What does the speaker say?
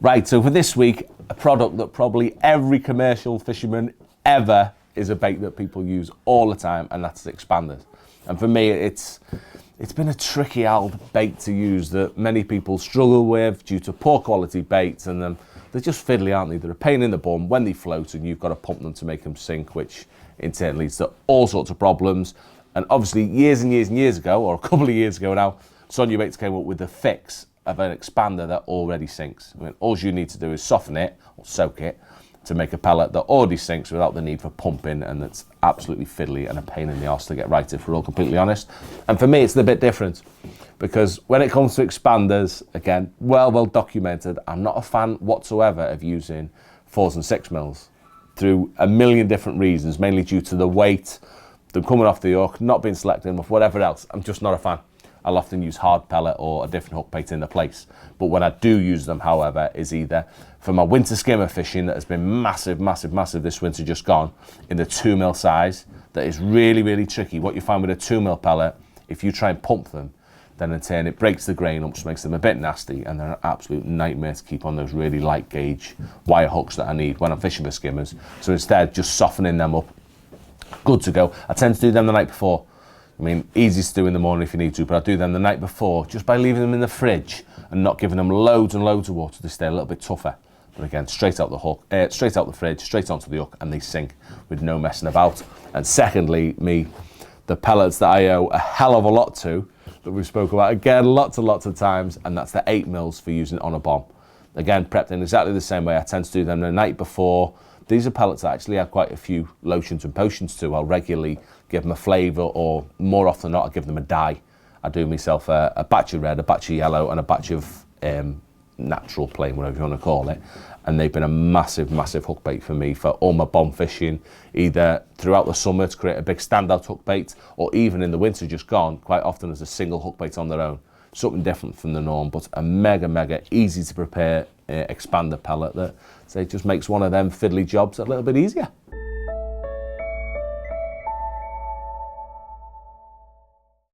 Right, so for this week, a product that probably every commercial fisherman ever is a bait that people use all the time, and that's expanders. And for me, it's been a tricky old bait to use that many people struggle with due to poor quality baits, and they're just fiddly, aren't they? They're a pain in the bum when they float, and you've got to pump them to make them sink, which in turn leads to all sorts of problems. And obviously, years and years and years ago, or a couple of years ago now, Sonubaits came up with the fix of an expander that already sinks. I mean, all you need to do is soften it or soak it to make a pellet that already sinks without the need for pumping, and that's absolutely fiddly and a pain in the arse to get right, if we're all completely honest. And for me, it's a bit different, because when it comes to expanders, again, well documented, I'm not a fan whatsoever of using 4s and 6 mils through a million different reasons, mainly due to the weight, them coming off the hook, not being selected enough, whatever else. I'm just not a fan. I'll often use hard pellet or a different hook bait in the place. But when I do use them, however, is either for my winter skimmer fishing that has been massive this winter just gone, in the 2 mil size, that is really tricky. What you find with a 2 mil pellet, if you try and pump them, then in turn it breaks the grain up, which makes them a bit nasty, and they're an absolute nightmare to keep on those really light gauge wire hooks that I need when I'm fishing for skimmers. So instead, just softening them up, good to go. I tend to do them the night before. I mean, easy to do in the morning if you need to, but I do them the night before, just by leaving them in the fridge and not giving them loads and loads of water. They stay a little bit tougher. But again, straight out the hook, straight out the fridge, straight onto the hook, and they sink with no messing about. And secondly, the pellets that I owe a hell of a lot to, that we've spoken about again lots and lots of times, and that's the 8 mils for using on a bomb. Again, prepped in exactly the same way. I tend to do them the night before. These are pellets that actually have quite a few lotions and potions to. I'll regularly give them a flavour, or more often than not, I'll give them a dye. I do myself a batch of red, a batch of yellow, and a batch of natural plain, whatever you want to call it. And they've been a massive hook bait for me for all my bomb fishing, either throughout the summer to create a big standout hook bait, or even in the winter just gone, quite often as a single hook bait on their own. Something different from the norm, but a mega easy to prepare expander pellet that, say, just makes one of them fiddly jobs a little bit easier.